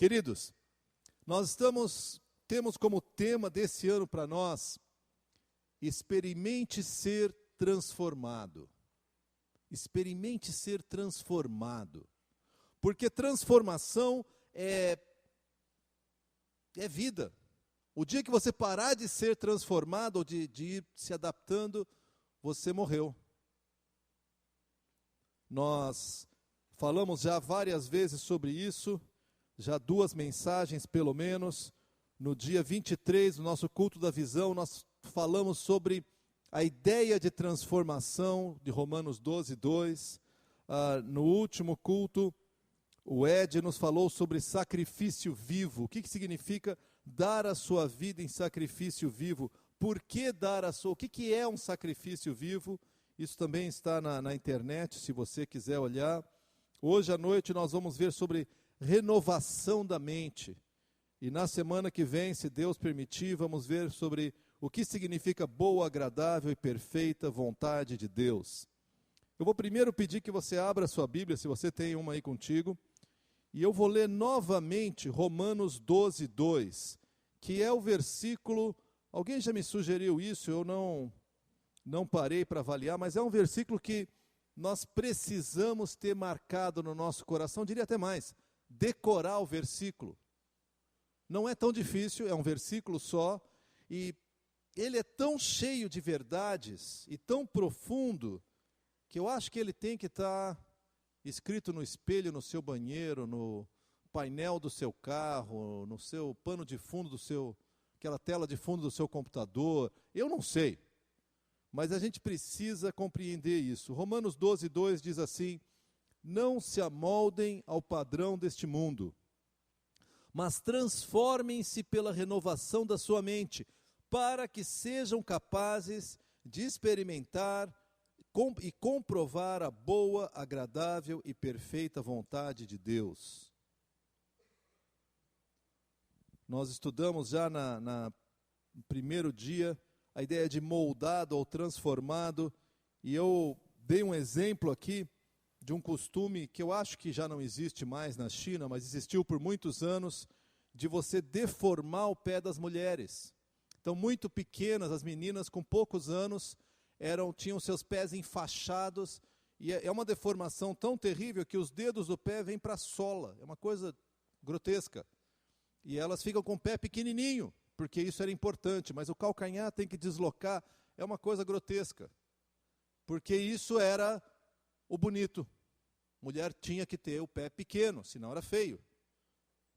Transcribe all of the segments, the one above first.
Queridos, temos como tema desse ano para nós, experimente ser transformado. Experimente ser transformado. Porque transformação é vida. O dia que você parar de ser transformado, ou de ir se adaptando, você morreu. Nós falamos já várias vezes sobre isso, já 2 mensagens pelo menos. No dia 23, no nosso culto da visão, nós falamos sobre a ideia de transformação de Romanos 12, 2. No último culto, o Ed nos falou sobre sacrifício vivo. O que significa dar a sua vida em sacrifício vivo? Por que dar a sua... O que é um sacrifício vivo? Isso também está na internet, se você quiser olhar. Hoje à noite nós vamos ver sobre renovação da mente. E na semana que vem, se Deus permitir, vamos ver sobre o que significa boa, agradável e perfeita vontade de Deus. Eu vou primeiro pedir que você abra a sua Bíblia, se você tem uma aí contigo. E eu vou ler novamente Romanos 12, 2, que é o versículo... Alguém já me sugeriu isso, eu não parei para avaliar, mas é um versículo que nós precisamos ter marcado no nosso coração, diria até mais, decorar o versículo. Não é tão difícil, é um versículo só, e ele é tão cheio de verdades e tão profundo, que eu acho que ele tem que estar escrito no espelho, no seu banheiro, no painel do seu carro, no seu pano de fundo aquela tela de fundo do seu computador. Eu não sei, mas a gente precisa compreender isso. Romanos 12, 2 diz assim: não se amoldem ao padrão deste mundo, mas transformem-se pela renovação da sua mente, para que sejam capazes de experimentar e comprovar a boa, agradável e perfeita vontade de Deus. Nós estudamos já no primeiro dia a ideia de moldado ou transformado, e eu dei um exemplo aqui de um costume que eu acho que já não existe mais na China, mas existiu por muitos anos, de você deformar o pé das mulheres. Então, muito pequenas, as meninas com poucos anos, tinham seus pés enfaixados, e é uma deformação tão terrível que os dedos do pé vêm para a sola, é uma coisa grotesca. E elas ficam com o pé pequenininho, porque isso era importante, mas o calcanhar tem que deslocar, é uma coisa grotesca, porque isso era o bonito. Mulher tinha que ter o pé pequeno, senão era feio,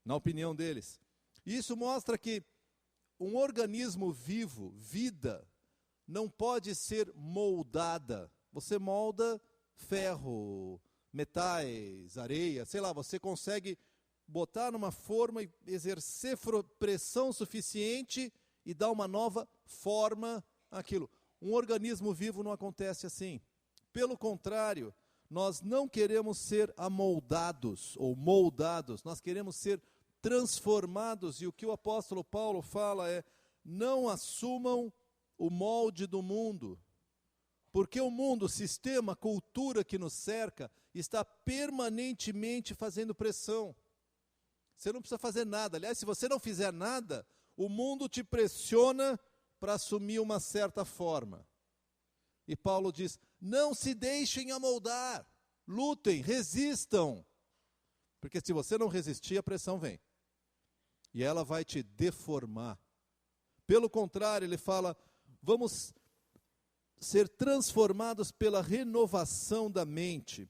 na opinião deles. Isso mostra que um organismo vivo, vida, não pode ser moldada. Você molda ferro, metais, areia, sei lá, você consegue botar numa forma e exercer pressão suficiente e dar uma nova forma àquilo. Um organismo vivo não acontece assim. Pelo contrário, nós não queremos ser amoldados ou moldados, nós queremos ser transformados. E o que o apóstolo Paulo fala é: não assumam o molde do mundo, porque o mundo, o sistema, a cultura que nos cerca, está permanentemente fazendo pressão. Você não precisa fazer nada. Aliás, se você não fizer nada, o mundo te pressiona para assumir uma certa forma. E Paulo diz: não se deixem amoldar, lutem, resistam. Porque se você não resistir, a pressão vem. E ela vai te deformar. Pelo contrário, ele fala: vamos ser transformados pela renovação da mente.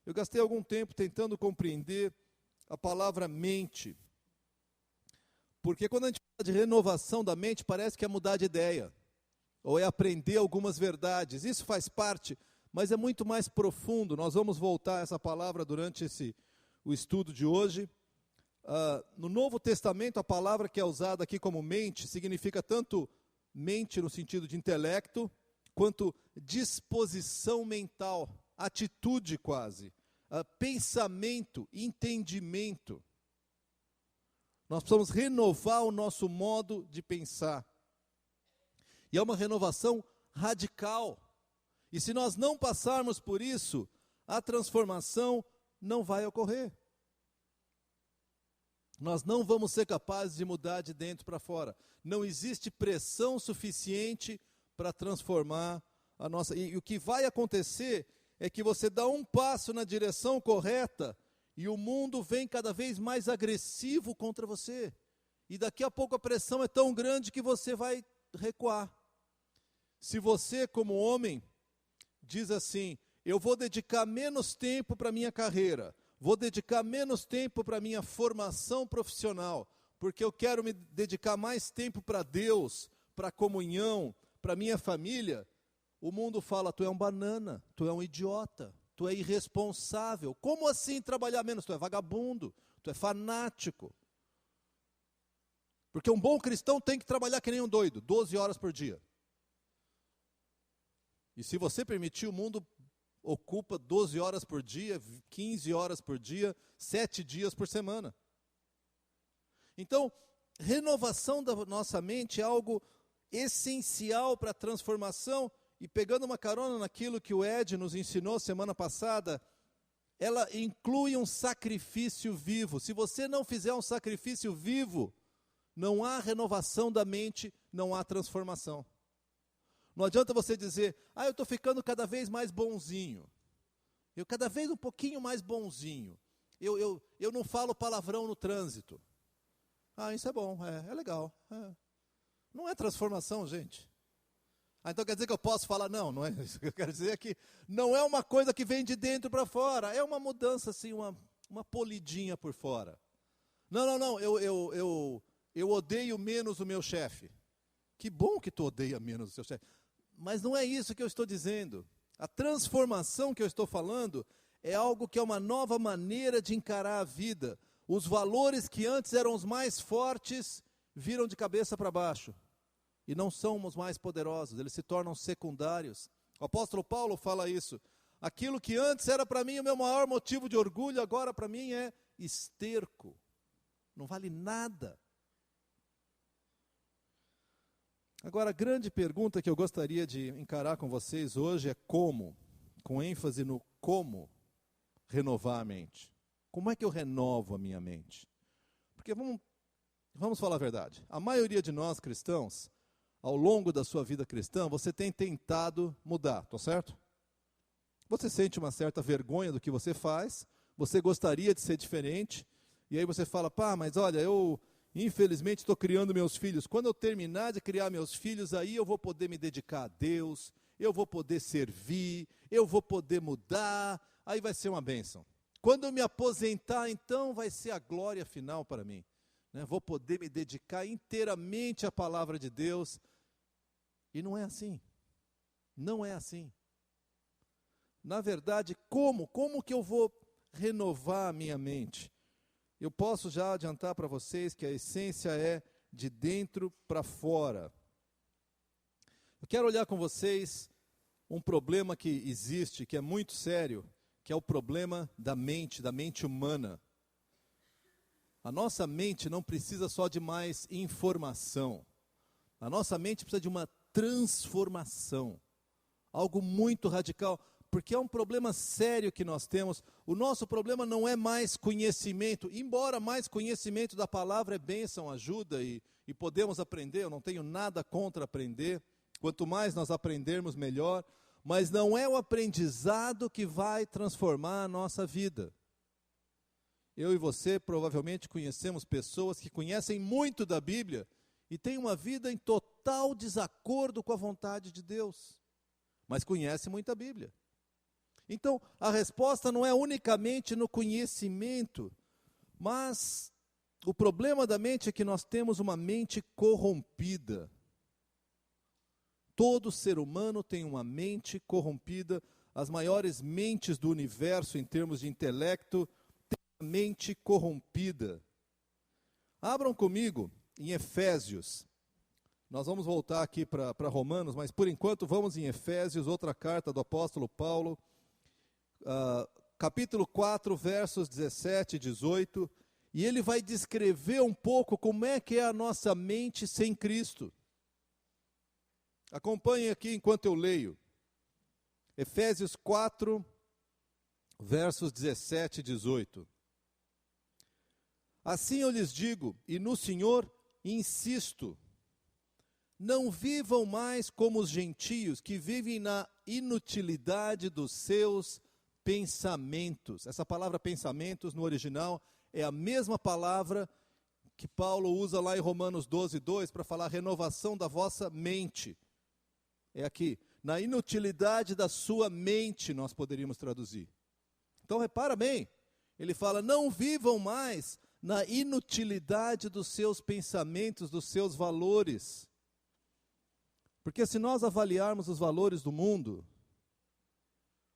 Eu gastei algum tempo tentando compreender a palavra mente. Porque quando a gente fala de renovação da mente, parece que é mudar de ideia, ou é aprender algumas verdades. Isso faz parte, mas é muito mais profundo. Nós vamos voltar a essa palavra durante o estudo de hoje. No Novo Testamento, a palavra que é usada aqui como mente, significa tanto mente no sentido de intelecto, quanto disposição mental, atitude quase. Pensamento, entendimento. Nós precisamos renovar o nosso modo de pensar. E é uma renovação radical. E se nós não passarmos por isso, a transformação não vai ocorrer. nós não vamos ser capazes de mudar de dentro para fora. Não existe pressão suficiente para transformar a nossa... E o que vai acontecer é que você dá um passo na direção correta e o mundo vem cada vez mais agressivo contra você. E daqui a pouco a pressão é tão grande que você vai recuar. Se você, como homem, diz assim, eu vou dedicar menos tempo para a minha carreira, vou dedicar menos tempo para a minha formação profissional, porque eu quero me dedicar mais tempo para Deus, para a comunhão, para a minha família, o mundo fala, tu é um banana, tu é um idiota, tu é irresponsável. Como assim trabalhar menos? Tu é vagabundo, tu é fanático. Porque um bom cristão tem que trabalhar que nem um doido, 12 horas por dia. E se você permitir, o mundo ocupa 12 horas por dia, 15 horas por dia, 7 dias por semana. Então, renovação da nossa mente é algo essencial para a transformação. E pegando uma carona naquilo que o Ed nos ensinou semana passada, ela inclui um sacrifício vivo. Se você não fizer um sacrifício vivo, não há renovação da mente, não há transformação. Não adianta você dizer, eu estou ficando cada vez mais bonzinho. Eu cada vez um pouquinho mais bonzinho. Eu não falo palavrão no trânsito. Isso é bom, é legal. Não é transformação, gente. Então quer dizer que eu posso falar? Não é isso que eu quero dizer, é que não é uma coisa que vem de dentro para fora, é uma mudança assim, uma polidinha por fora. Não, eu odeio menos o meu chefe. Que bom que tu odeia menos o seu chefe. Mas não é isso que eu estou dizendo. A transformação que eu estou falando é algo que é uma nova maneira de encarar a vida. Os valores que antes eram os mais fortes viram de cabeça para baixo. E não somos mais poderosos, eles se tornam secundários. O apóstolo Paulo fala isso. Aquilo que antes era para mim o meu maior motivo de orgulho, agora para mim é esterco. Não vale nada. Agora, a grande pergunta que eu gostaria de encarar com vocês hoje é como, com ênfase no como renovar a mente. Como é que eu renovo a minha mente? Porque vamos falar a verdade. A maioria de nós cristãos, ao longo da sua vida cristã, você tem tentado mudar, tá certo? Você sente uma certa vergonha do que você faz, você gostaria de ser diferente, e aí você fala, mas olha, eu infelizmente estou criando meus filhos. Quando eu terminar de criar meus filhos, aí eu vou poder me dedicar a Deus, eu vou poder servir, eu vou poder mudar, aí vai ser uma bênção. Quando eu me aposentar, então vai ser a glória final para mim. Vou poder me dedicar inteiramente à palavra de Deus. E não é assim. Não é assim. Na verdade, como que eu vou renovar a minha mente? Eu posso já adiantar para vocês que a essência é de dentro para fora. Eu quero olhar com vocês um problema que existe, que é muito sério, que é o problema da mente humana. A nossa mente não precisa só de mais informação. A nossa mente precisa de uma transformação. Algo muito radical, porque é um problema sério que nós temos. O nosso problema não é mais conhecimento, embora mais conhecimento da palavra é bênção, ajuda e podemos aprender, eu não tenho nada contra aprender. Quanto mais nós aprendermos, melhor. Mas não é o aprendizado que vai transformar a nossa vida. Eu e você provavelmente conhecemos pessoas que conhecem muito da Bíblia e têm uma vida em total desacordo com a vontade de Deus, mas conhecem muito a Bíblia. Então, a resposta não é unicamente no conhecimento, mas o problema da mente é que nós temos uma mente corrompida. Todo ser humano tem uma mente corrompida. As maiores mentes do universo em termos de intelecto mente corrompida. Abram comigo em Efésios. Nós vamos voltar aqui para Romanos, mas por enquanto vamos em Efésios, outra carta do apóstolo Paulo, capítulo 4, versos 17 e 18, e ele vai descrever um pouco como é que é a nossa mente sem Cristo. Acompanhem aqui enquanto eu leio. Efésios 4, versos 17 e 18. Assim eu lhes digo, e no Senhor insisto, não vivam mais como os gentios, que vivem na inutilidade dos seus pensamentos. Essa palavra pensamentos, no original, é a mesma palavra que Paulo usa lá em Romanos 12:2, para falar renovação da vossa mente. É aqui, na inutilidade da sua mente, nós poderíamos traduzir. Então repara bem, ele fala, não vivam mais na inutilidade dos seus pensamentos, dos seus valores. Porque se nós avaliarmos os valores do mundo,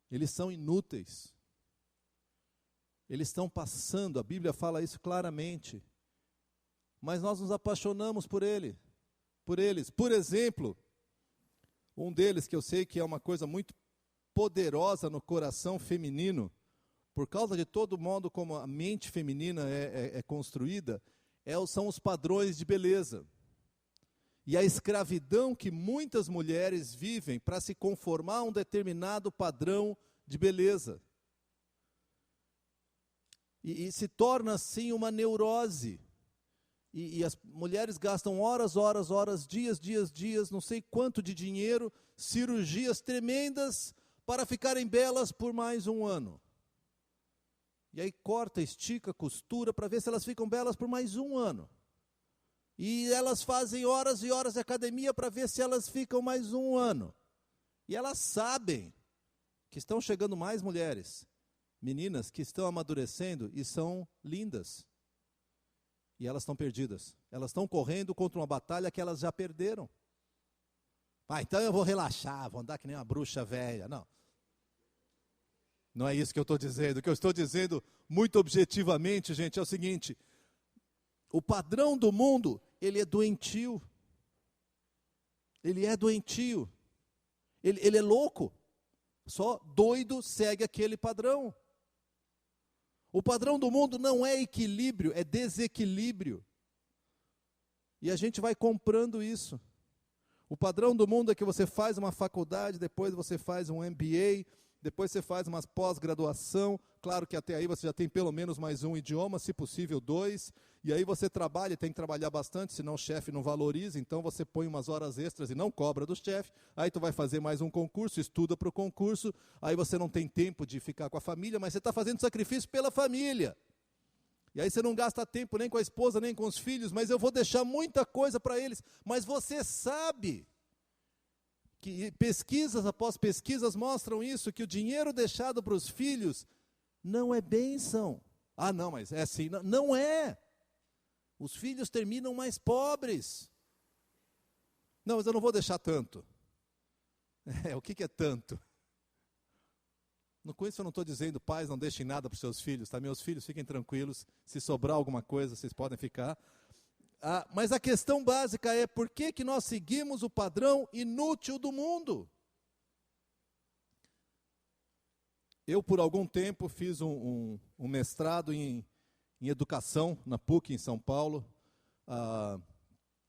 eles são inúteis. Eles estão passando, a Bíblia fala isso claramente. Mas nós nos apaixonamos por eles. Por exemplo, um deles que eu sei que é uma coisa muito poderosa no coração feminino, por causa de todo modo como a mente feminina é construída, são os padrões de beleza. E a escravidão que muitas mulheres vivem para se conformar a um determinado padrão de beleza. E se torna assim uma neurose. E as mulheres gastam horas, dias, não sei quanto de dinheiro, cirurgias tremendas para ficarem belas por mais um ano. E aí corta, estica, costura para ver se elas ficam belas por mais um ano. E elas fazem horas e horas de academia para ver se elas ficam mais um ano. E elas sabem que estão chegando mais mulheres, meninas que estão amadurecendo e são lindas. E elas estão perdidas. Elas estão correndo contra uma batalha que elas já perderam. Então eu vou relaxar, vou andar que nem uma bruxa velha. Não. Não é isso que eu estou dizendo. O que eu estou dizendo, muito objetivamente, gente, é o seguinte. O padrão do mundo, ele é doentio. Ele é doentio. Ele é louco. Só doido segue aquele padrão. O padrão do mundo não é equilíbrio, é desequilíbrio. E a gente vai comprando isso. O padrão do mundo é que você faz uma faculdade, depois você faz um MBA, depois você faz uma pós-graduação. Claro que até aí você já tem pelo menos mais um idioma, se possível 2. E aí você trabalha, tem que trabalhar bastante, senão o chefe não valoriza, então você põe umas horas extras e não cobra do chefe. Aí tu vai fazer mais um concurso, estuda para o concurso, aí você não tem tempo de ficar com a família, mas você está fazendo sacrifício pela família. E aí você não gasta tempo nem com a esposa, nem com os filhos, mas eu vou deixar muita coisa para eles. Mas você sabe que pesquisas após pesquisas mostram isso, que o dinheiro deixado para os filhos não é bênção. Ah, não, mas é assim. Não, não é. Os filhos terminam mais pobres. Não, mas eu não vou deixar tanto. O que é tanto? Com isso eu não estou dizendo, pais, não deixem nada para os seus filhos, tá? Meus filhos, fiquem tranquilos, se sobrar alguma coisa, vocês podem ficar. Mas a questão básica é, por que nós seguimos o padrão inútil do mundo? Eu, por algum tempo, fiz um mestrado em educação na PUC, em São Paulo.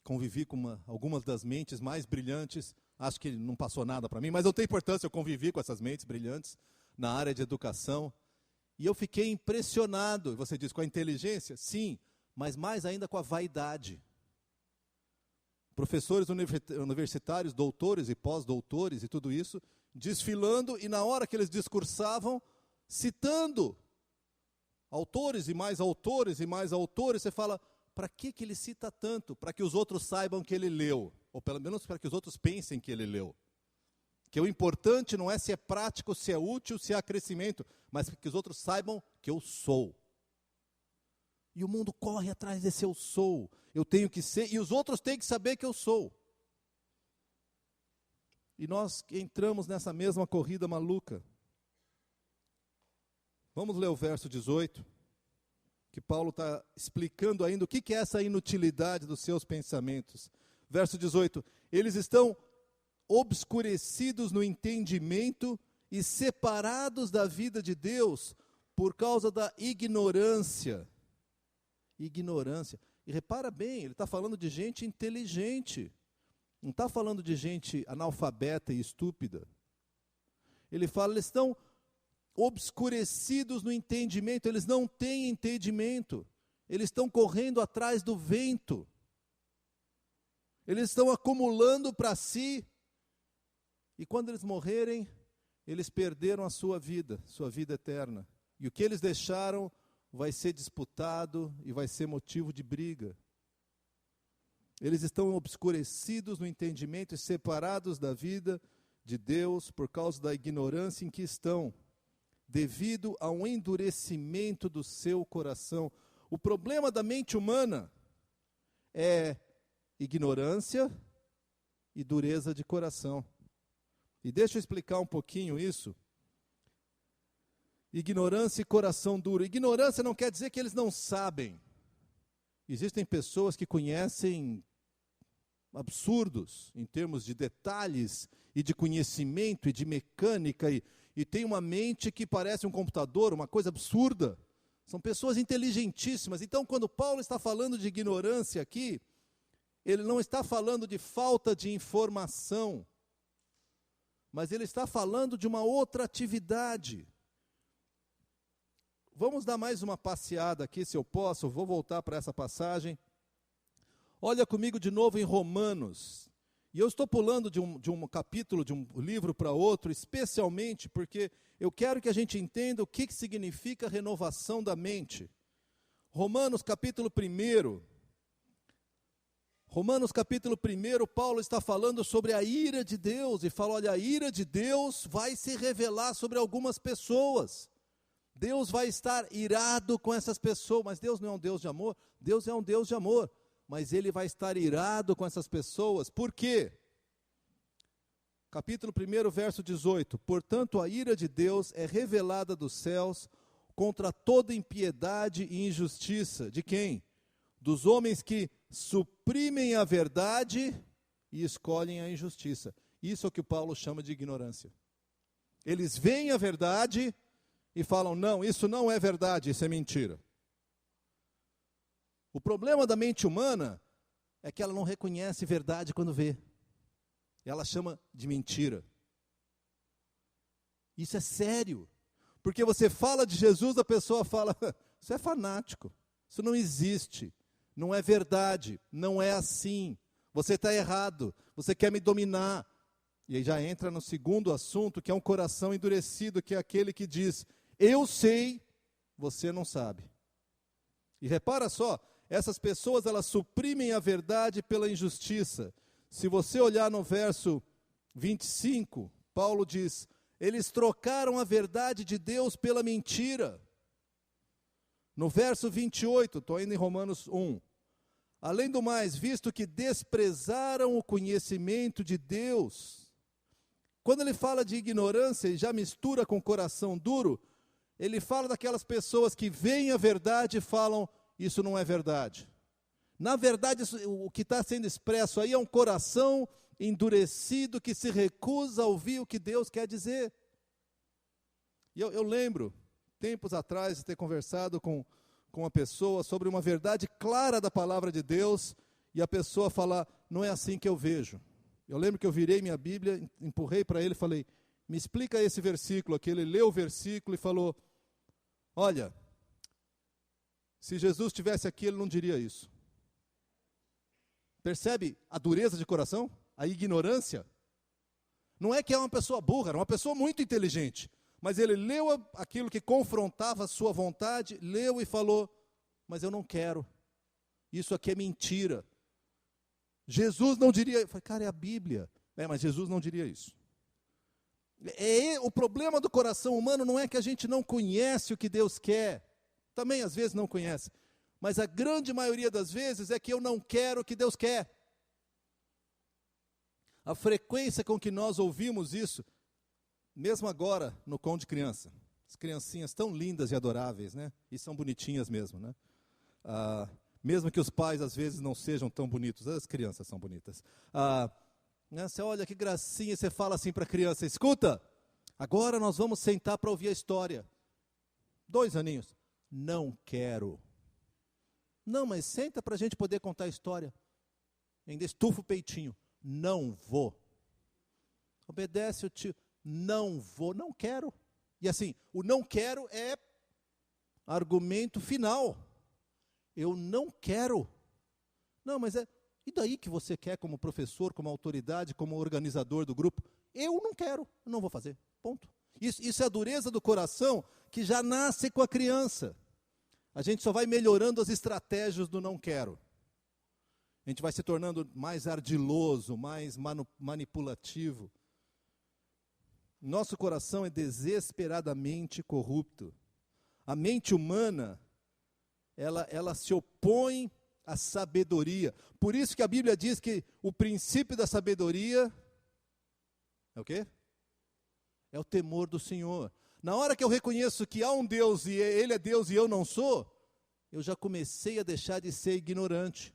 Convivi com algumas das mentes mais brilhantes. Acho que não passou nada para mim, mas não tem importância, eu convivi com essas mentes brilhantes na área de educação. E eu fiquei impressionado. Você diz, com a inteligência? Sim, mas mais ainda com a vaidade. Professores universitários, doutores e pós-doutores e tudo isso, desfilando, e na hora que eles discursavam, citando autores e mais autores e mais autores, você fala, para que ele cita tanto? Para que os outros saibam que ele leu, ou pelo menos para que os outros pensem que ele leu. Que o importante não é se é prático, se é útil, se há crescimento, mas que os outros saibam que eu sou. E o mundo corre atrás desse eu sou, eu tenho que ser, e os outros têm que saber que eu sou. E nós entramos nessa mesma corrida maluca. Vamos ler o verso 18, que Paulo está explicando ainda o que é essa inutilidade dos seus pensamentos. Verso 18, eles estão obscurecidos no entendimento e separados da vida de Deus por causa da ignorância. Ignorância. E repara bem, ele está falando de gente inteligente. Não está falando de gente analfabeta e estúpida. Ele fala, eles estão obscurecidos no entendimento, eles não têm entendimento. eles estão correndo atrás do vento. Eles estão acumulando para si. E quando eles morrerem, eles perderam a sua vida eterna. E o que eles deixaram vai ser disputado e vai ser motivo de briga. Eles estão obscurecidos no entendimento e separados da vida de Deus por causa da ignorância em que estão, devido ao endurecimento do seu coração. O problema da mente humana é ignorância e dureza de coração. E deixa eu explicar um pouquinho isso. Ignorância e coração duro. Ignorância não quer dizer que eles não sabem. Existem pessoas que conhecem absurdos em termos de detalhes e de conhecimento e de mecânica e tem uma mente que parece um computador, uma coisa absurda. São pessoas inteligentíssimas. Então, quando Paulo está falando de ignorância aqui, ele não está falando de falta de informação, mas ele está falando de uma outra atividade. Vamos dar mais uma passeada aqui, se eu posso, vou voltar para essa passagem. Olha comigo de novo em Romanos. E eu estou pulando de um capítulo, de um livro para outro, especialmente porque eu quero que a gente entenda o que significa renovação da mente. Romanos capítulo 1. Romanos capítulo 1, Paulo está falando sobre a ira de Deus. E fala, olha, a ira de Deus vai se revelar sobre algumas pessoas. Deus vai estar irado com essas pessoas. Mas Deus não é um Deus de amor? Deus é um Deus de amor. Mas Ele vai estar irado com essas pessoas. Por quê? Capítulo 1, verso 18. Portanto, a ira de Deus é revelada dos céus contra toda impiedade e injustiça. De quem? Dos homens que suprimem a verdade e escolhem a injustiça. Isso é o que Paulo chama de ignorância. Eles veem a verdade e falam, não, isso não é verdade, isso é mentira. O problema da mente humana é que ela não reconhece verdade quando vê. Ela chama de mentira. Isso é sério. Porque você fala de Jesus, a pessoa fala, isso é fanático, isso não existe, não é verdade, não é assim, você está errado, você quer me dominar. E aí já entra no segundo assunto, que é um coração endurecido, que é aquele que diz, eu sei, você não sabe. E repara só, essas pessoas, elas suprimem a verdade pela injustiça. Se você olhar no verso 25, Paulo diz, eles trocaram a verdade de Deus pela mentira. No verso 28, estou indo em Romanos 1. Além do mais, visto que desprezaram o conhecimento de Deus. Quando ele fala de ignorância e já mistura com coração duro, ele fala daquelas pessoas que veem a verdade e falam, isso não é verdade. Na verdade, o que está sendo expresso aí é um coração endurecido que se recusa a ouvir o que Deus quer dizer. E eu lembro, tempos atrás, de ter conversado com uma pessoa sobre uma verdade clara da palavra de Deus, e a pessoa falar, não é assim que eu vejo. Eu lembro que eu virei minha Bíblia, empurrei para ele e falei, me explica esse versículo aqui. Ele leu o versículo e falou, olha, se Jesus estivesse aqui, ele não diria isso. Percebe a dureza de coração? A ignorância? Não é que é uma pessoa burra, era uma pessoa muito inteligente. Mas ele leu aquilo que confrontava a sua vontade, leu e falou, mas eu não quero. Isso aqui é mentira. Jesus não diria, eu falei, cara, é a Bíblia. Mas Jesus não diria isso. O problema do coração humano não é que a gente não conhece o que Deus quer. Também às vezes não conhece. Mas a grande maioria das vezes é que eu não quero o que Deus quer. A frequência com que nós ouvimos isso, mesmo agora no Conto de Criança. As criancinhas tão lindas e adoráveis, né? E são bonitinhas mesmo, né? Mesmo que os pais às vezes não sejam tão bonitos, as crianças são bonitas. Né? Você olha que gracinha e você fala assim para a criança, escuta, agora nós vamos sentar para ouvir a história. 2 aninhos. Não quero. Não, mas senta para a gente poder contar a história. Ainda estufa o peitinho. Não vou. Obedece o tio. Não vou, não quero. E assim, o não quero é argumento final. Eu não quero. Não, mas e daí que você quer como professor, como autoridade, como organizador do grupo? Eu não quero, não vou fazer, ponto. Isso é a dureza do coração que já nasce com a criança. A gente só vai melhorando as estratégias do não quero. A gente vai se tornando mais ardiloso, mais manipulativo. Nosso coração é desesperadamente corrupto. A mente humana, ela se opõe à sabedoria. Por isso que a Bíblia diz que o princípio da sabedoria é o quê? É o temor do Senhor. Na hora que eu reconheço que há um Deus e Ele é Deus e eu não sou, eu já comecei a deixar de ser ignorante.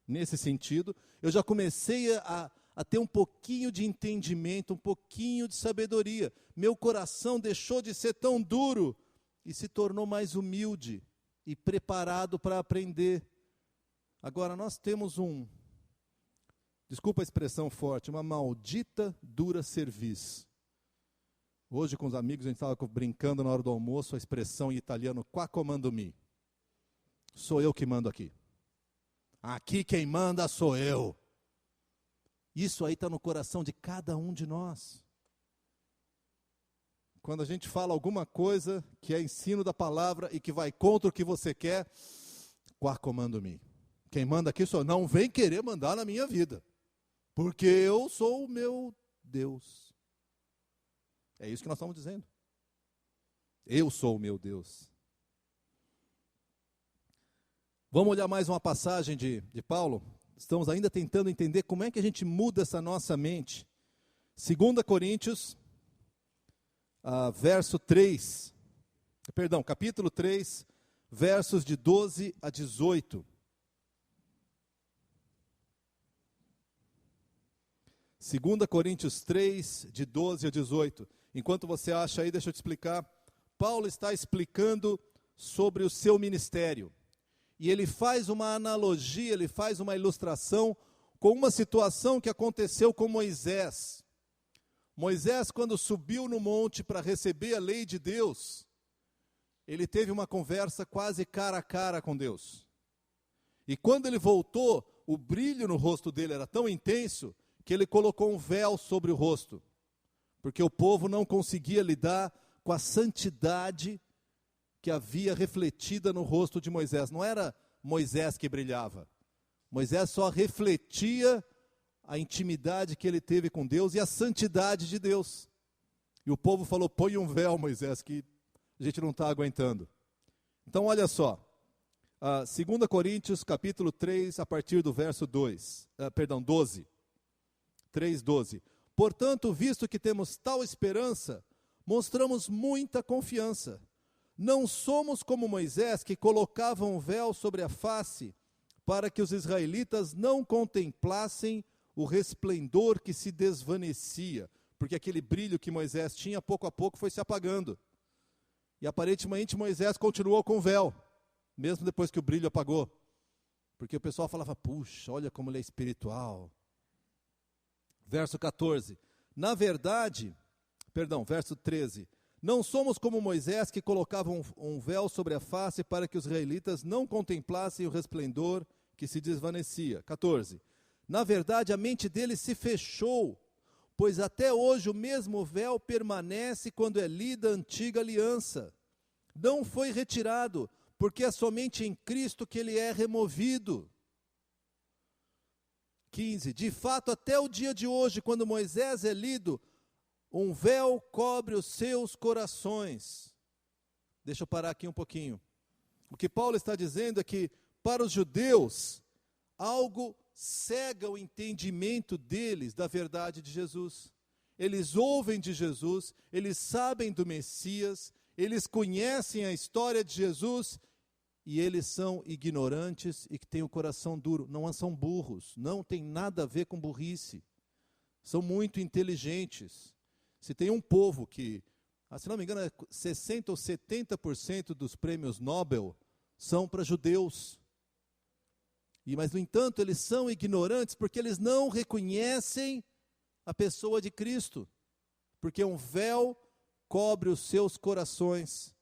Nesse sentido, eu já comecei a ter um pouquinho de entendimento, um pouquinho de sabedoria. Meu coração deixou de ser tão duro e se tornou mais humilde e preparado para aprender. Agora, nós temos desculpa a expressão forte, uma maldita dura cerviz. Hoje, com os amigos, a gente estava brincando na hora do almoço, a expressão em italiano, qua comando mi. Sou eu que mando aqui. Aqui quem manda sou eu. Isso aí está no coração de cada um de nós. Quando a gente fala alguma coisa que é ensino da palavra e que vai contra o que você quer, qua comando mi. Quem manda aqui sou eu. Não vem querer mandar na minha vida, porque eu sou o meu Deus. É isso que nós estamos dizendo. Eu sou o meu Deus. Vamos olhar mais uma passagem de Paulo. Estamos ainda tentando entender como é que a gente muda essa nossa mente. 2 Coríntios, capítulo 3, versos de 12 a 18. 2 Coríntios 3, de 12 a 18. Enquanto você acha aí, deixa eu te explicar. Paulo está explicando sobre o seu ministério. E ele faz uma analogia, ele faz uma ilustração com uma situação que aconteceu com Moisés. Moisés, quando subiu no monte para receber a lei de Deus, ele teve uma conversa quase cara a cara com Deus. E quando ele voltou, o brilho no rosto dele era tão intenso que ele colocou um véu sobre o rosto, porque o povo não conseguia lidar com a santidade que havia refletida no rosto de Moisés. Não era Moisés que brilhava. Moisés só refletia a intimidade que ele teve com Deus e a santidade de Deus. E o povo falou, põe um véu, Moisés, que a gente não está aguentando. Então, olha só. 2 Coríntios, capítulo 3, a partir do verso 12. 3:12. Portanto, visto que temos tal esperança, mostramos muita confiança. Não somos como Moisés, que colocava um véu sobre a face, para que os israelitas não contemplassem o resplendor que se desvanecia, porque aquele brilho que Moisés tinha, pouco a pouco foi se apagando. E aparentemente Moisés continuou com o véu, mesmo depois que o brilho apagou. Porque o pessoal falava, puxa, olha como ele é espiritual. Verso 14. Verso 13. Não somos como Moisés, que colocava um véu sobre a face para que os israelitas não contemplassem o resplendor que se desvanecia. 14. Na verdade, a mente deles se fechou, pois até hoje o mesmo véu permanece quando é lida a antiga aliança. Não foi retirado, porque é somente em Cristo que ele é removido. 15. De fato, até o dia de hoje, quando Moisés é lido, um véu cobre os seus corações. Deixa eu parar aqui um pouquinho. O que Paulo está dizendo é que, para os judeus, algo cega o entendimento deles da verdade de Jesus. Eles ouvem de Jesus, eles sabem do Messias, eles conhecem a história de Jesus, e eles são ignorantes e que têm o coração duro. Não são burros, não tem nada a ver com burrice. São muito inteligentes. Se tem um povo que, se não me engano, 60% ou 70% dos prêmios Nobel são para judeus. Mas, no entanto, eles são ignorantes porque eles não reconhecem a pessoa de Cristo. Porque um véu cobre os seus corações.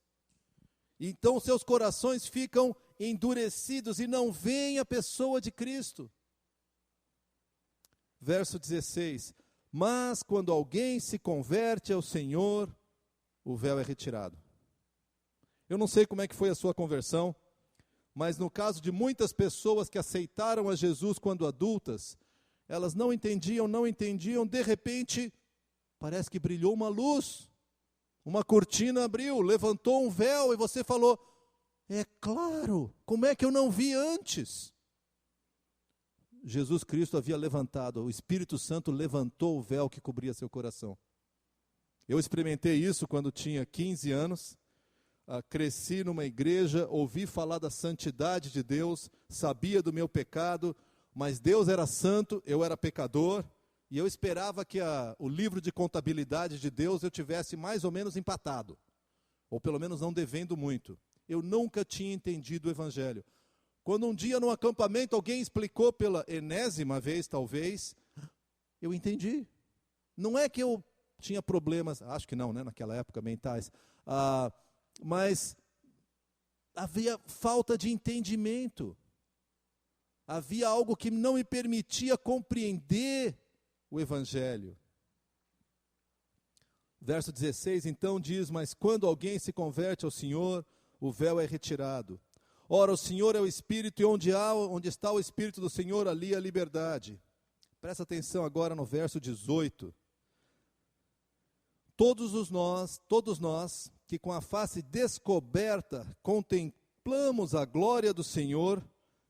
Então, seus corações ficam endurecidos e não veem a pessoa de Cristo. Verso 16: mas quando alguém se converte ao Senhor, o véu é retirado. Eu não sei como é que foi a sua conversão, mas no caso de muitas pessoas que aceitaram a Jesus quando adultas, elas não entendiam, de repente, parece que brilhou uma luz, uma cortina abriu, levantou um véu e você falou, é claro, como é que eu não vi antes? Jesus Cristo havia levantado, o Espírito Santo levantou o véu que cobria seu coração. Eu experimentei isso quando tinha 15 anos, cresci numa igreja, ouvi falar da santidade de Deus, sabia do meu pecado, mas Deus era santo, eu era pecador, e eu esperava que o livro de contabilidade de Deus eu tivesse mais ou menos empatado, ou pelo menos não devendo muito. Eu nunca tinha entendido o Evangelho. Quando um dia no acampamento alguém explicou pela enésima vez, talvez, eu entendi. Não é que eu tinha problemas, acho que não, né, naquela época, mentais, mas havia falta de entendimento. Havia algo que não me permitia compreender o Evangelho. Verso 16, então diz, mas quando alguém se converte ao Senhor, o véu é retirado. Ora, o Senhor é o Espírito, e onde está o Espírito do Senhor, ali a liberdade. Presta atenção agora no verso 18. Todos nós, que com a face descoberta contemplamos a glória do Senhor,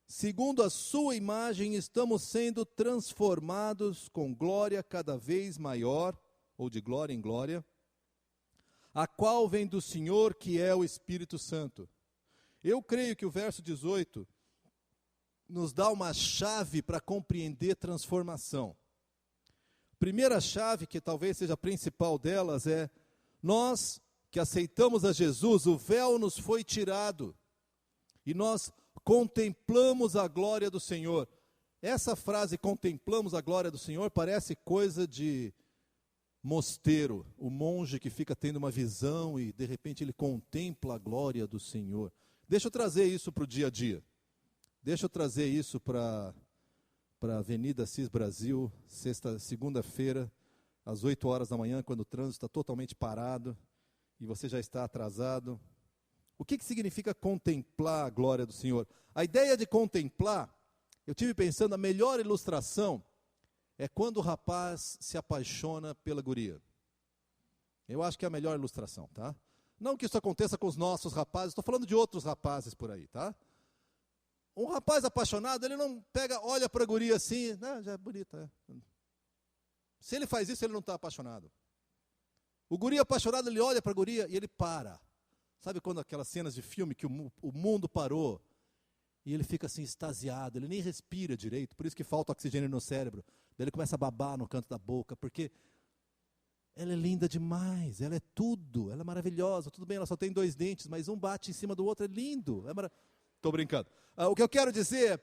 segundo a sua imagem, estamos sendo transformados com glória cada vez maior, ou de glória em glória, a qual vem do Senhor, que é o Espírito Santo. Eu creio que o verso 18 nos dá uma chave para compreender transformação. Primeira chave, que talvez seja a principal delas, é nós que aceitamos a Jesus, o véu nos foi tirado e nós contemplamos a glória do Senhor. Essa frase, contemplamos a glória do Senhor, parece coisa de mosteiro, o monge que fica tendo uma visão e de repente ele contempla a glória do Senhor. Deixa eu trazer isso para o dia a dia. Deixa eu trazer isso para a Avenida Assis Brasil, segunda-feira, às 8 horas da manhã, quando o trânsito está totalmente parado e você já está atrasado. O que significa contemplar a glória do Senhor? A ideia de contemplar, eu tive pensando, a melhor ilustração é quando o rapaz se apaixona pela guria. Eu acho que é a melhor ilustração, tá? Não que isso aconteça com os nossos rapazes, estou falando de outros rapazes por aí, tá? Um rapaz apaixonado, ele não pega, olha para a guria assim, já é bonita. É. Se ele faz isso, ele não está apaixonado. O guri apaixonado, ele olha para a guria e ele para. Sabe quando aquelas cenas de filme que o mundo parou e ele fica assim extasiado, ele nem respira direito, por isso que falta oxigênio no cérebro. Daí ele começa a babar no canto da boca, porque ela é linda demais, ela é tudo, ela é maravilhosa, tudo bem, ela só tem 2 dentes, mas um bate em cima do outro, é lindo. Estou brincando. O que eu quero dizer é,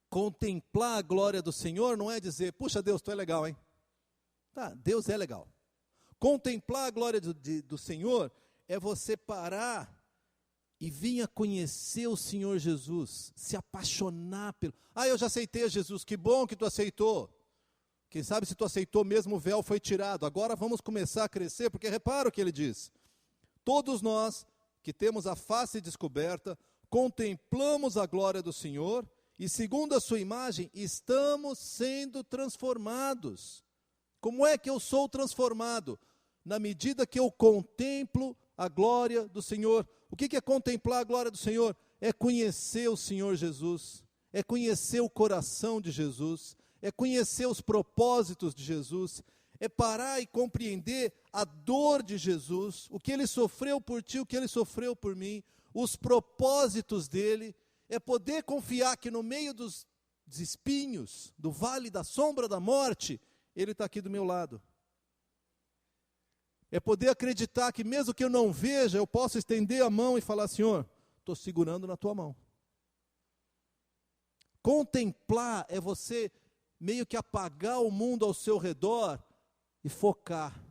contemplar a glória do Senhor não é dizer, puxa Deus, tu é legal, hein? Tá, Deus é legal. Contemplar a glória do Senhor é você parar e vir a conhecer o Senhor Jesus, se apaixonar pelo... eu já aceitei a Jesus, que bom que tu aceitou. Quem sabe se tu aceitou mesmo o véu foi tirado. Agora vamos começar a crescer, porque repara o que ele diz. Todos nós que temos a face descoberta, contemplamos a glória do Senhor e segundo a sua imagem estamos sendo transformados. Como é que eu sou transformado? Na medida que eu contemplo a glória do Senhor. O que é contemplar a glória do Senhor? É conhecer o Senhor Jesus, é conhecer o coração de Jesus, é conhecer os propósitos de Jesus, é parar e compreender a dor de Jesus, o que Ele sofreu por ti, o que Ele sofreu por mim, os propósitos dEle, é poder confiar que no meio dos espinhos, do vale da sombra da morte, Ele está aqui do meu lado. É poder acreditar que mesmo que eu não veja, eu posso estender a mão e falar, Senhor, estou segurando na tua mão. Contemplar é você meio que apagar o mundo ao seu redor e focar.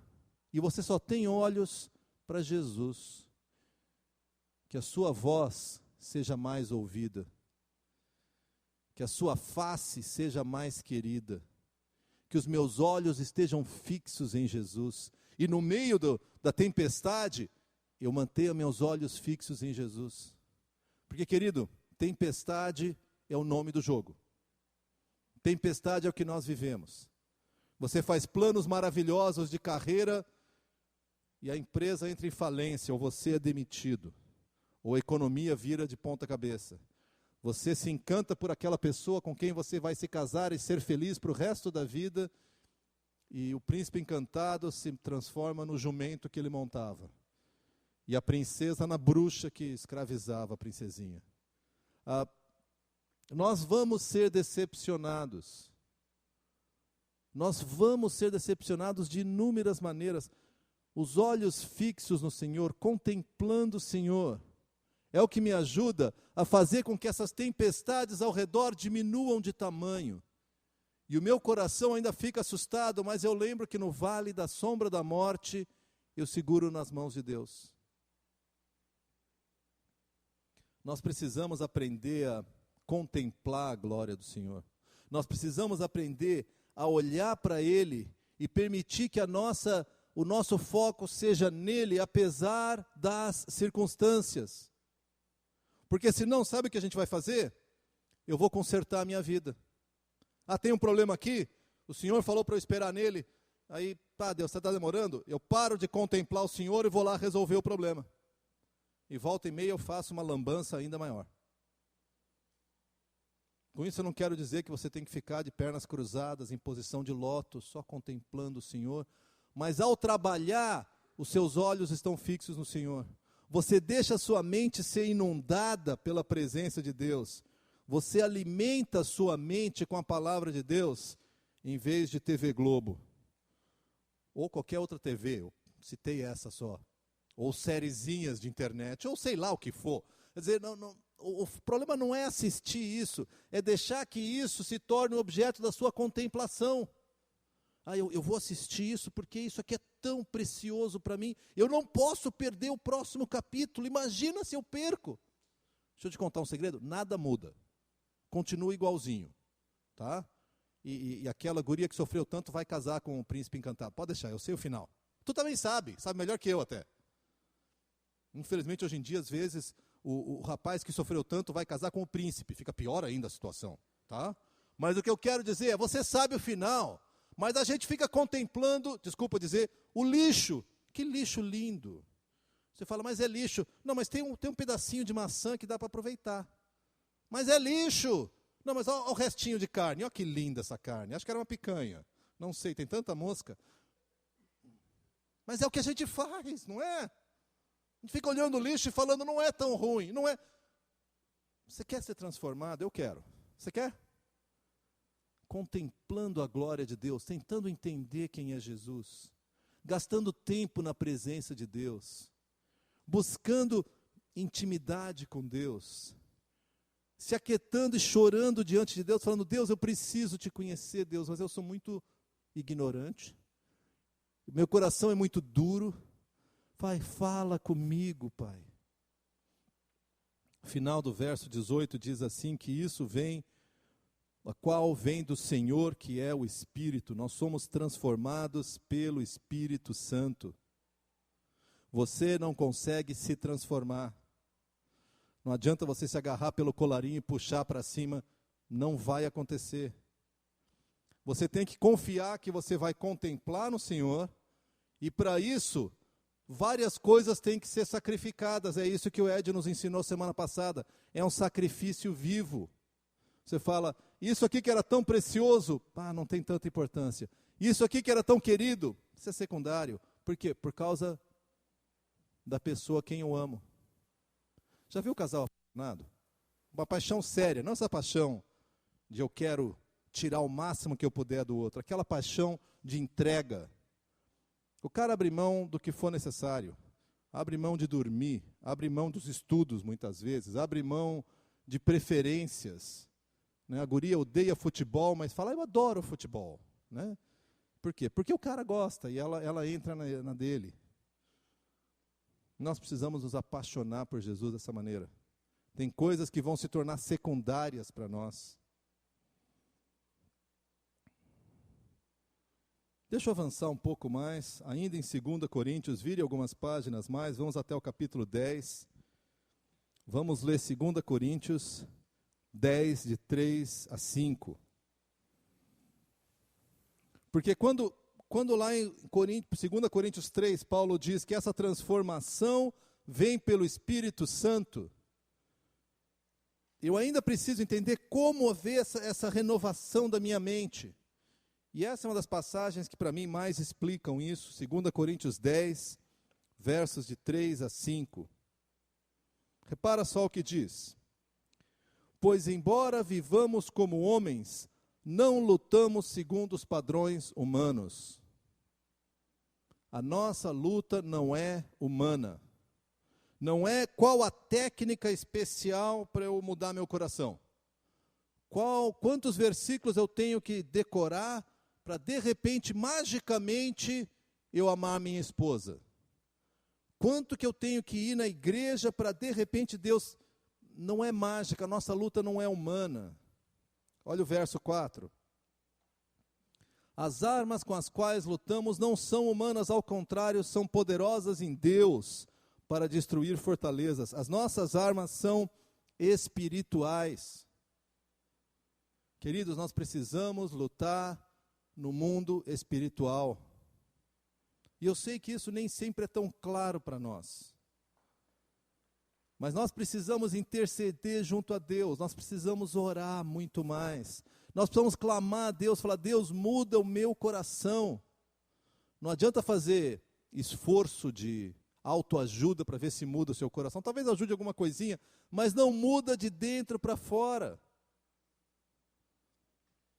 E você só tem olhos para Jesus. Que a sua voz seja mais ouvida, que a sua face seja mais querida, que os meus olhos estejam fixos em Jesus, e no meio da tempestade, eu mantenha meus olhos fixos em Jesus. Porque, querido, tempestade é o nome do jogo. Tempestade é o que nós vivemos. Você faz planos maravilhosos de carreira e a empresa entra em falência, ou você é demitido, ou a economia vira de ponta cabeça. Você se encanta por aquela pessoa com quem você vai se casar e ser feliz para o resto da vida, e o príncipe encantado se transforma no jumento que ele montava, e a princesa na bruxa que escravizava a princesinha. Nós vamos ser decepcionados. Nós vamos ser decepcionados de inúmeras maneiras. Os olhos fixos no Senhor, contemplando o Senhor, é o que me ajuda a fazer com que essas tempestades ao redor diminuam de tamanho. E o meu coração ainda fica assustado, mas eu lembro que no vale da sombra da morte, eu seguro nas mãos de Deus. Nós precisamos aprender a contemplar a glória do Senhor. Nós precisamos aprender a olhar para Ele e permitir que o nosso foco seja nele, apesar das circunstâncias. Porque senão, sabe o que a gente vai fazer? Eu vou consertar a minha vida. Tem um problema aqui, o Senhor falou para eu esperar nele, aí, Deus, você está demorando? Eu paro de contemplar o Senhor e vou lá resolver o problema. E volta e meia eu faço uma lambança ainda maior. Com isso eu não quero dizer que você tem que ficar de pernas cruzadas, em posição de lótus, só contemplando o Senhor. Mas ao trabalhar, os seus olhos estão fixos no Senhor. Você deixa a sua mente ser inundada pela presença de Deus. Você alimenta a sua mente com a palavra de Deus, em vez de TV Globo. Ou qualquer outra TV, eu citei essa só. Ou sériezinhas de internet, ou sei lá o que for. Quer dizer, o problema não é assistir isso, é deixar que isso se torne objeto da sua contemplação. Eu vou assistir isso porque isso aqui é tão precioso para mim. Eu não posso perder o próximo capítulo. Imagina se eu perco. Deixa eu te contar um segredo. Nada muda. Continua igualzinho. Tá? E aquela guria que sofreu tanto vai casar com o príncipe encantado. Pode deixar, eu sei o final. Tu também sabe melhor que eu até. Infelizmente, hoje em dia, às vezes, o rapaz que sofreu tanto vai casar com o príncipe. Fica pior ainda a situação. Tá? Mas o que eu quero dizer é, você sabe o final. Mas a gente fica contemplando, desculpa dizer, o lixo. Que lixo lindo. Você fala, mas é lixo. Não, mas tem um pedacinho de maçã que dá para aproveitar. Mas é lixo. Não, mas olha o restinho de carne. Olha que linda essa carne. Acho que era uma picanha. Não sei, tem tanta mosca. Mas é o que a gente faz, não é? A gente fica olhando o lixo e falando, não é tão ruim. Não é. Você quer ser transformado? Eu quero. Você quer? Contemplando a glória de Deus, tentando entender quem é Jesus, gastando tempo na presença de Deus, buscando intimidade com Deus, se aquietando e chorando diante de Deus, falando, Deus, eu preciso te conhecer, Deus, mas eu sou muito ignorante, meu coração é muito duro, Pai, fala comigo, Pai. O final do verso 18 diz assim, que isso vem, a qual vem do Senhor, que é o Espírito. Nós somos transformados pelo Espírito Santo. Você não consegue se transformar. Não adianta você se agarrar pelo colarinho e puxar para cima. Não vai acontecer. Você tem que confiar que você vai contemplar no Senhor. E para isso, várias coisas têm que ser sacrificadas. É isso que o Ed nos ensinou semana passada. É um sacrifício vivo. Você fala, isso aqui que era tão precioso, não tem tanta importância. Isso aqui que era tão querido, isso é secundário. Por quê? Por causa da pessoa a quem eu amo. Já viu o casal apaixonado? Uma paixão séria, não essa paixão de eu quero tirar o máximo que eu puder do outro. Aquela paixão de entrega. O cara abre mão do que for necessário. Abre mão de dormir, abre mão dos estudos muitas vezes, abre mão de preferências. A guria odeia futebol, mas fala, eu adoro futebol. Né? Por quê? Porque o cara gosta e ela entra na dele. Nós precisamos nos apaixonar por Jesus dessa maneira. Tem coisas que vão se tornar secundárias para nós. Deixa eu avançar um pouco mais, ainda em 2 Coríntios, vire algumas páginas mais, vamos até o capítulo 10. Vamos ler 2 Coríntios 10, de 3 a 5. Porque quando lá em 2 Coríntios 3, Paulo diz que essa transformação vem pelo Espírito Santo, eu ainda preciso entender como haver essa renovação da minha mente. E essa é uma das passagens que para mim mais explicam isso, 2 Coríntios 10, versos de 3 a 5. Repara só o que diz. Pois embora vivamos como homens, não lutamos segundo os padrões humanos. A nossa luta não é humana. Não é qual a técnica especial para eu mudar meu coração. Quantos versículos eu tenho que decorar para de repente, magicamente, eu amar minha esposa. Quanto que eu tenho que ir na igreja para de repente Deus... Não é mágica, a nossa luta não é humana. Olha o verso 4. As armas com as quais lutamos não são humanas, ao contrário, são poderosas em Deus para destruir fortalezas. As nossas armas são espirituais. Queridos, nós precisamos lutar no mundo espiritual. E eu sei que isso nem sempre é tão claro para nós. Mas nós precisamos interceder junto a Deus, nós precisamos orar muito mais. Nós precisamos clamar a Deus, falar, Deus, muda o meu coração. Não adianta fazer esforço de autoajuda para ver se muda o seu coração. Talvez ajude alguma coisinha, mas não muda de dentro para fora.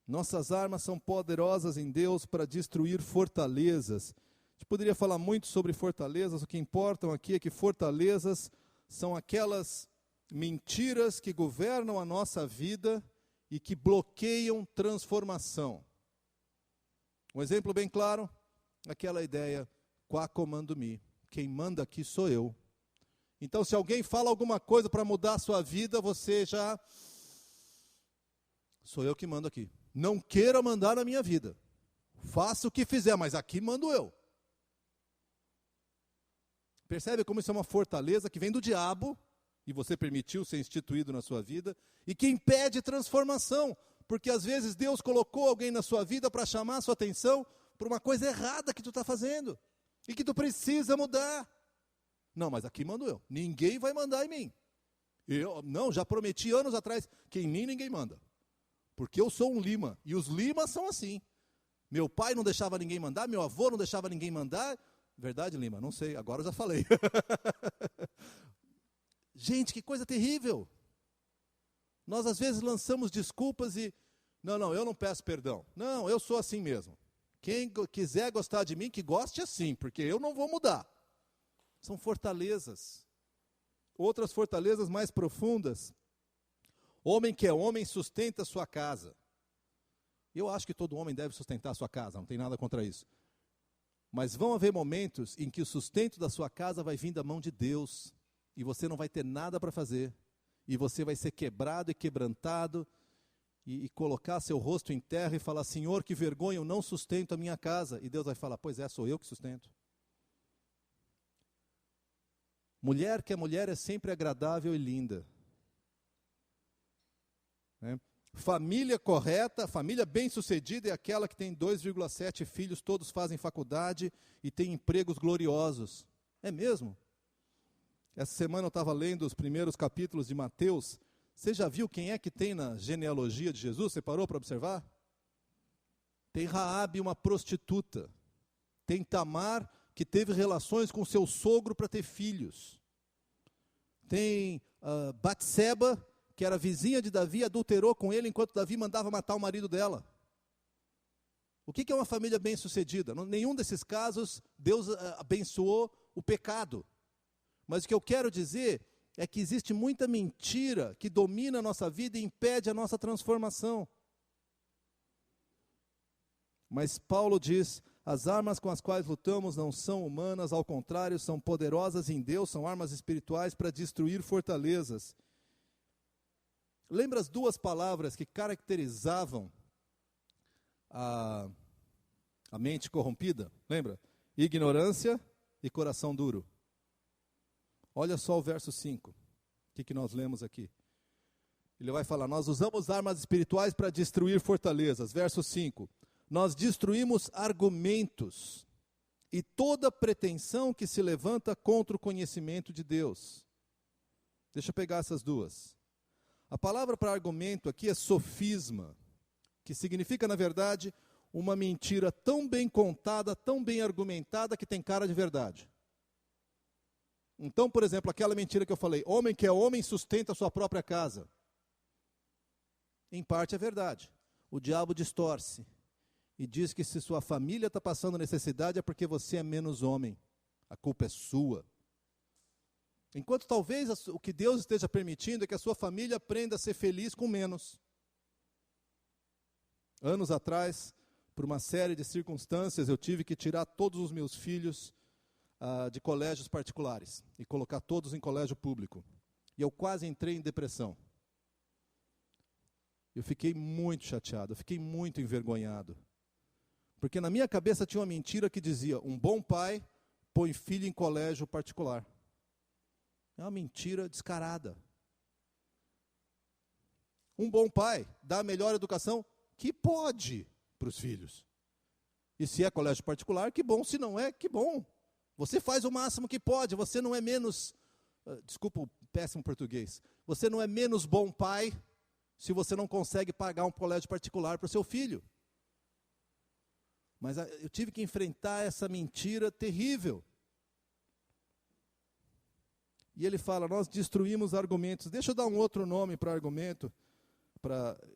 Nossas armas são poderosas em Deus para destruir fortalezas. A gente poderia falar muito sobre fortalezas, o que importa aqui é que fortalezas são aquelas mentiras que governam a nossa vida e que bloqueiam transformação. Um exemplo bem claro, aquela ideia, quá comando-me, quem manda aqui sou eu. Então, se alguém fala alguma coisa para mudar a sua vida, você já... Sou eu que mando aqui. Não queira mandar na minha vida. Faça o que fizer, mas aqui mando eu. Percebe como isso é uma fortaleza que vem do diabo, e você permitiu ser instituído na sua vida, e que impede transformação, porque às vezes Deus colocou alguém na sua vida para chamar a sua atenção por uma coisa errada que tu está fazendo, e que tu precisa mudar. Não, mas aqui mando eu, ninguém vai mandar em mim. Não, já prometi anos atrás que em mim ninguém manda, porque eu sou um Lima, e os Limas são assim. Meu pai não deixava ninguém mandar, meu avô não deixava ninguém mandar. Verdade, Lima? Não sei, agora eu já falei. Gente, que coisa terrível. Nós às vezes lançamos desculpas e... Não, eu não peço perdão. Não, eu sou assim mesmo. Quem quiser gostar de mim, que goste assim, porque eu não vou mudar. São fortalezas. Outras fortalezas mais profundas. Homem que é homem sustenta a sua casa. Eu acho que todo homem deve sustentar a sua casa, não tem nada contra isso. Mas vão haver momentos em que o sustento da sua casa vai vir da mão de Deus, e você não vai ter nada para fazer, e você vai ser quebrado e quebrantado, e colocar seu rosto em terra e falar, Senhor, que vergonha, eu não sustento a minha casa. E Deus vai falar, pois é, sou eu que sustento. Mulher que é mulher é sempre agradável e linda. Né? Família correta, família bem-sucedida é aquela que tem 2,7 filhos, todos fazem faculdade e têm empregos gloriosos. É mesmo? Essa semana eu estava lendo os primeiros capítulos de Mateus. Você já viu quem é que tem na genealogia de Jesus? Você parou para observar? Tem Raabe, uma prostituta. Tem Tamar, que teve relações com seu sogro para ter filhos. Tem Batseba, que era vizinha de Davi, adulterou com ele enquanto Davi mandava matar o marido dela. O que é uma família bem-sucedida? Em nenhum desses casos Deus abençoou o pecado. Mas o que eu quero dizer é que existe muita mentira que domina a nossa vida e impede a nossa transformação. Mas Paulo diz, as armas com as quais lutamos não são humanas, ao contrário, são poderosas em Deus, são armas espirituais para destruir fortalezas. Lembra as duas palavras que caracterizavam a mente corrompida? Lembra? Ignorância e coração duro. Olha só o verso 5. O que nós lemos aqui? Ele vai falar, nós usamos armas espirituais para destruir fortalezas. Verso 5. Nós destruímos argumentos e toda pretensão que se levanta contra o conhecimento de Deus. Deixa eu pegar essas duas. A palavra para argumento aqui é sofisma, que significa, na verdade, uma mentira tão bem contada, tão bem argumentada, que tem cara de verdade. Então, por exemplo, aquela mentira que eu falei, homem que é homem sustenta a sua própria casa. Em parte é verdade. O diabo distorce e diz que se sua família está passando necessidade é porque você é menos homem. A culpa é sua. Enquanto talvez o que Deus esteja permitindo é que a sua família aprenda a ser feliz com menos. Anos atrás, por uma série de circunstâncias, eu tive que tirar todos os meus filhos de colégios particulares e colocar todos em colégio público. E eu quase entrei em depressão. Eu fiquei muito chateado, eu fiquei muito envergonhado. Porque na minha cabeça tinha uma mentira que dizia, um bom pai põe filho em colégio particular. É uma mentira descarada. Um bom pai dá a melhor educação que pode para os filhos. E se é colégio particular, que bom. Se não é, que bom. Você faz o máximo que pode. Você não é menos, desculpa o péssimo português, você não é menos bom pai se você não consegue pagar um colégio particular para o seu filho. Mas eu tive que enfrentar essa mentira terrível. E ele fala, nós destruímos argumentos. Deixa eu dar um outro nome para argumento,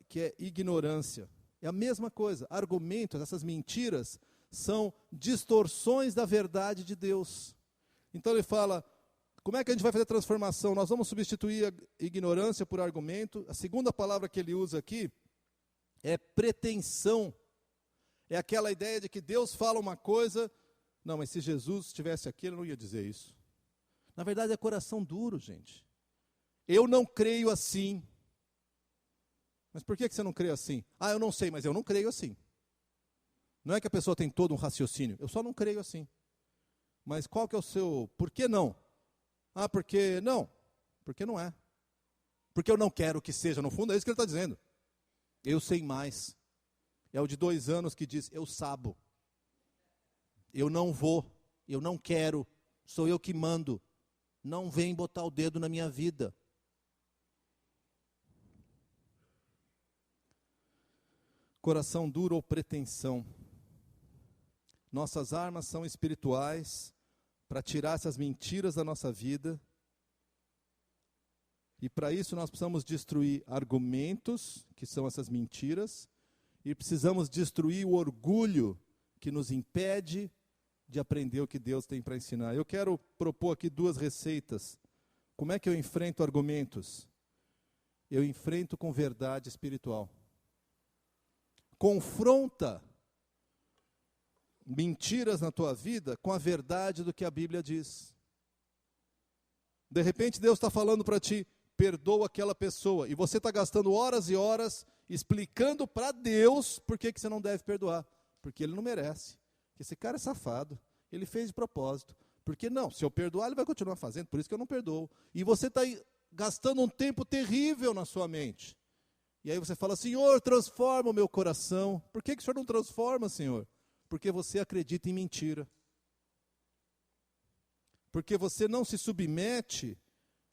que é ignorância. É a mesma coisa. Argumentos, essas mentiras, são distorções da verdade de Deus. Então ele fala, como é que a gente vai fazer a transformação? Nós vamos substituir a ignorância por argumento. A segunda palavra que ele usa aqui é pretensão. É aquela ideia de que Deus fala uma coisa, não, mas se Jesus estivesse aqui, ele não ia dizer isso. Na verdade é coração duro, gente. Eu não creio assim. Mas por que você não crê assim? Ah, eu não sei, mas eu não creio assim. Não é que a pessoa tem todo um raciocínio, eu só não creio assim. Mas qual que é o seu, por que não? Ah, porque não. Porque não é. Porque eu não quero que seja, no fundo é isso que ele está dizendo. Eu sei mais. É o de 2 anos que diz, eu sabo. Eu não vou, eu não quero, sou eu que mando. Não vem botar o dedo na minha vida. Coração duro ou pretensão. Nossas armas são espirituais para tirar essas mentiras da nossa vida. E para isso nós precisamos destruir argumentos, que são essas mentiras, e precisamos destruir o orgulho que nos impede de aprender o que Deus tem para ensinar. Eu quero propor aqui 2 receitas. Como é que eu enfrento argumentos? Eu enfrento com verdade espiritual. Confronta mentiras na tua vida com a verdade do que a Bíblia diz. De repente Deus está falando para ti, perdoa aquela pessoa, e você está gastando horas e horas explicando para Deus por que você não deve perdoar. Porque Ele não merece. Porque esse cara é safado, ele fez de propósito. Porque não, se eu perdoar, ele vai continuar fazendo, por isso que eu não perdoo. E você está gastando um tempo terrível na sua mente. E aí você fala, Senhor, transforma o meu coração. Por que o Senhor não transforma, Senhor? Porque você acredita em mentira. Porque você não se submete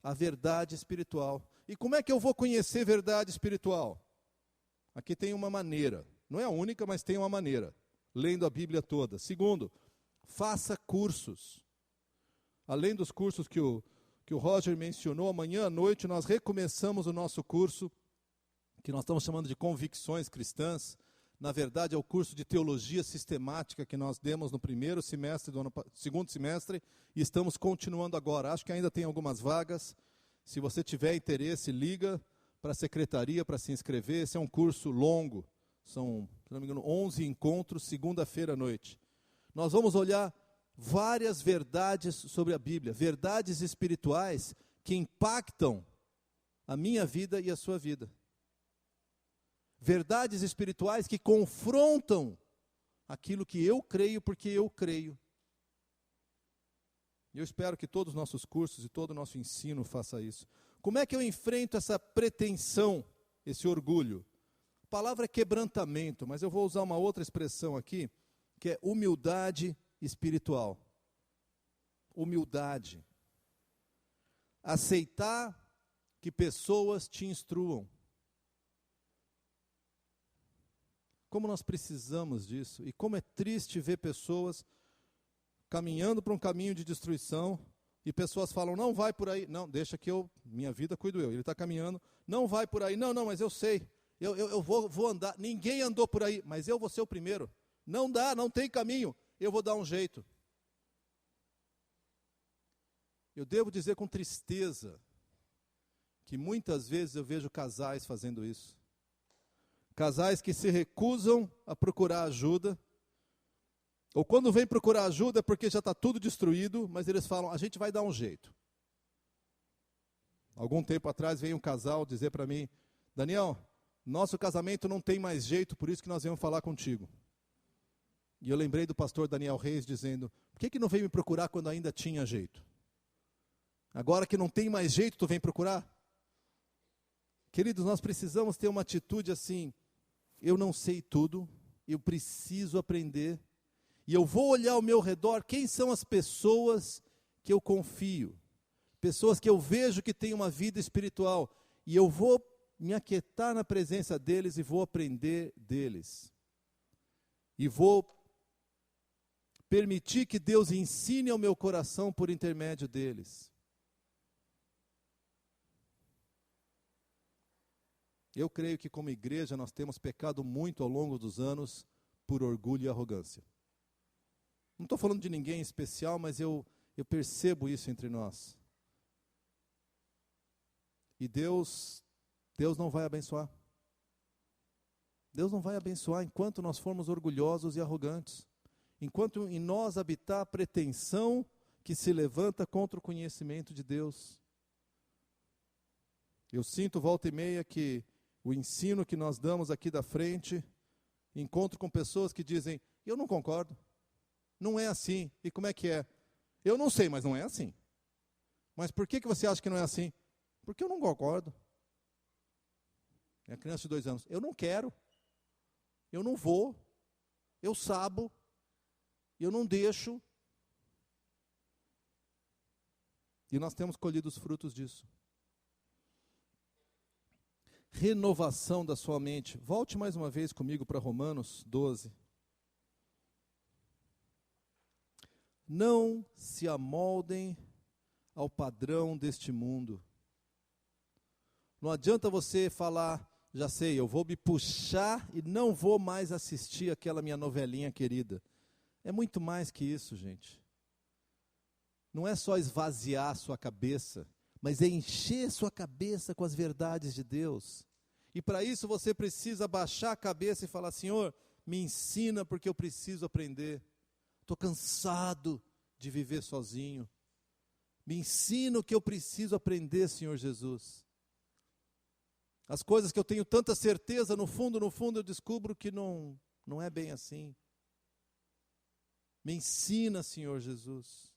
à verdade espiritual. E como é que eu vou conhecer verdade espiritual? Aqui tem uma maneira. Não é a única, mas tem uma maneira. Lendo a Bíblia toda. Segundo, faça cursos. Além dos cursos que o Roger mencionou, amanhã à noite nós recomeçamos o nosso curso, que nós estamos chamando de Convicções Cristãs. Na verdade, é o curso de teologia sistemática que nós demos no segundo semestre, e estamos continuando agora. Acho que ainda tem algumas vagas. Se você tiver interesse, liga para a secretaria para se inscrever. Esse é um curso longo. São, se não me engano, 11 encontros, segunda-feira à noite. Nós vamos olhar várias verdades sobre a Bíblia, verdades espirituais que impactam a minha vida e a sua vida. Verdades espirituais que confrontam aquilo que eu creio, porque eu creio. E eu espero que todos os nossos cursos e todo o nosso ensino faça isso. Como é que eu enfrento essa pretensão, esse orgulho? A palavra é quebrantamento, mas eu vou usar uma outra expressão aqui, que é humildade espiritual. Humildade. Aceitar que pessoas te instruam. Como nós precisamos disso, e como é triste ver pessoas caminhando para um caminho de destruição, e pessoas falam, não vai por aí, não, deixa que minha vida cuido eu, ele está caminhando, não vai por aí, não, mas eu sei, eu vou andar, ninguém andou por aí, mas eu vou ser o primeiro, não dá, não tem caminho, eu vou dar um jeito. Eu devo dizer com tristeza, que muitas vezes eu vejo casais fazendo isso. Casais que se recusam a procurar ajuda, ou quando vem procurar ajuda é porque já está tudo destruído, mas eles falam, a gente vai dar um jeito. Algum tempo atrás veio um casal dizer para mim, Daniel, nosso casamento não tem mais jeito, por isso que nós viemos falar contigo. E eu lembrei do pastor Daniel Reis dizendo, por que não veio me procurar quando ainda tinha jeito? Agora que não tem mais jeito, tu vem procurar? Queridos, nós precisamos ter uma atitude assim, eu não sei tudo, eu preciso aprender, e eu vou olhar ao meu redor, quem são as pessoas que eu confio, pessoas que eu vejo que têm uma vida espiritual, e eu vou me aquietar na presença deles e vou aprender deles. E vou permitir que Deus ensine ao meu coração por intermédio deles. Eu creio que como igreja nós temos pecado muito ao longo dos anos por orgulho e arrogância. Não estou falando de ninguém em especial, mas eu percebo isso entre nós. E Deus não vai abençoar. Deus não vai abençoar enquanto nós formos orgulhosos e arrogantes. Enquanto em nós habitar a pretensão que se levanta contra o conhecimento de Deus. Eu sinto volta e meia que o ensino que nós damos aqui da frente, encontro com pessoas que dizem, eu não concordo, não é assim, e como é que é? Eu não sei, mas não é assim. Mas por que você acha que não é assim? Porque eu não concordo. É a criança de 2 anos, eu não quero, eu não vou, eu sabo, eu não deixo. E nós temos colhido os frutos disso. Renovação da sua mente. Volte mais uma vez comigo para Romanos 12. Não se amoldem ao padrão deste mundo. Não adianta você falar, já sei, eu vou me puxar e não vou mais assistir aquela minha novelinha querida. É muito mais que isso, gente. Não é só esvaziar a sua cabeça, mas é encher sua cabeça com as verdades de Deus. E para isso você precisa baixar a cabeça e falar, Senhor, me ensina porque eu preciso aprender. Estou cansado de viver sozinho. Me ensina o que eu preciso aprender, Senhor Jesus. As coisas que eu tenho tanta certeza, no fundo eu descubro que não é bem assim. Me ensina, Senhor Jesus.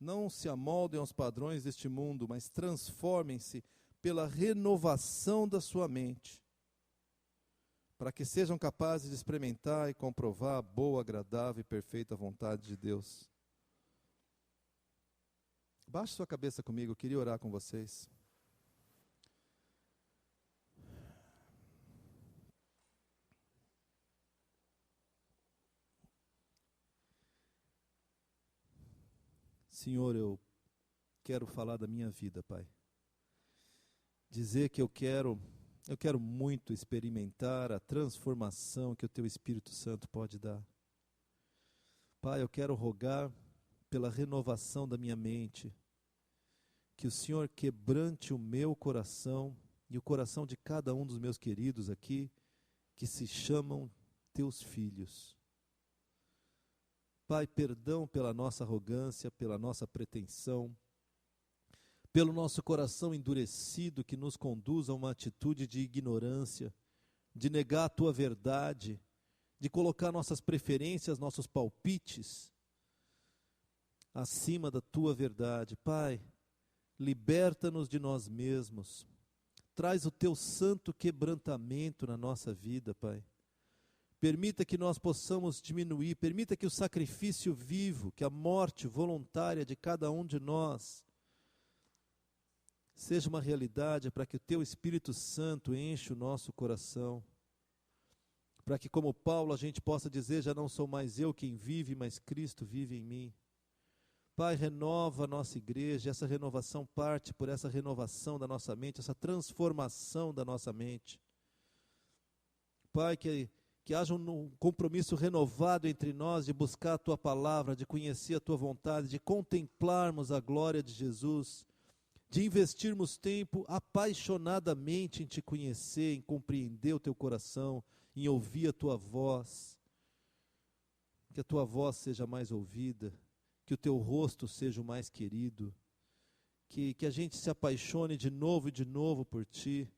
Não se amoldem aos padrões deste mundo, mas transformem-se pela renovação da sua mente, para que sejam capazes de experimentar e comprovar a boa, agradável e perfeita vontade de Deus. Baixe sua cabeça comigo, eu queria orar com vocês. Senhor, eu quero falar da minha vida, Pai. Dizer que eu quero muito experimentar a transformação que o Teu Espírito Santo pode dar. Pai, eu quero rogar pela renovação da minha mente, que o Senhor quebrante o meu coração e o coração de cada um dos meus queridos aqui, que se chamam Teus filhos. Pai, perdão pela nossa arrogância, pela nossa pretensão, pelo nosso coração endurecido que nos conduz a uma atitude de ignorância, de negar a tua verdade, de colocar nossas preferências, nossos palpites acima da tua verdade. Pai, liberta-nos de nós mesmos. Traz o teu santo quebrantamento na nossa vida, Pai. Permita que nós possamos diminuir, permita que o sacrifício vivo, que a morte voluntária de cada um de nós seja uma realidade para que o teu Espírito Santo enche o nosso coração. Para que, como Paulo, a gente possa dizer: já não sou mais eu quem vive, mas Cristo vive em mim. Pai, renova a nossa igreja. Essa renovação parte por essa renovação da nossa mente, essa transformação da nossa mente. Pai, que haja um compromisso renovado entre nós de buscar a Tua palavra, de conhecer a Tua vontade, de contemplarmos a glória de Jesus, de investirmos tempo apaixonadamente em Te conhecer, em compreender o Teu coração, em ouvir a Tua voz. Que a Tua voz seja mais ouvida, que o Teu rosto seja o mais querido, que a gente se apaixone de novo por Ti,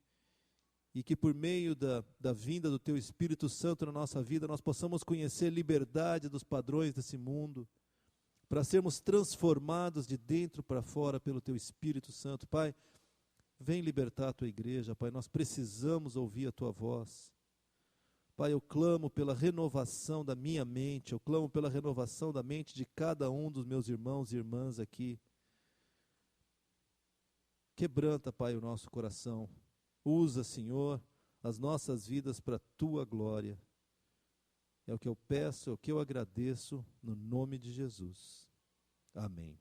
e que por meio da vinda do Teu Espírito Santo na nossa vida, nós possamos conhecer liberdade dos padrões desse mundo, para sermos transformados de dentro para fora pelo Teu Espírito Santo. Pai, vem libertar a Tua igreja, Pai, nós precisamos ouvir a Tua voz. Pai, eu clamo pela renovação da minha mente, eu clamo pela renovação da mente de cada um dos meus irmãos e irmãs aqui. Quebranta, Pai, o nosso coração. Usa, Senhor, as nossas vidas para a Tua glória. É o que eu peço, é o que eu agradeço, no nome de Jesus. Amém.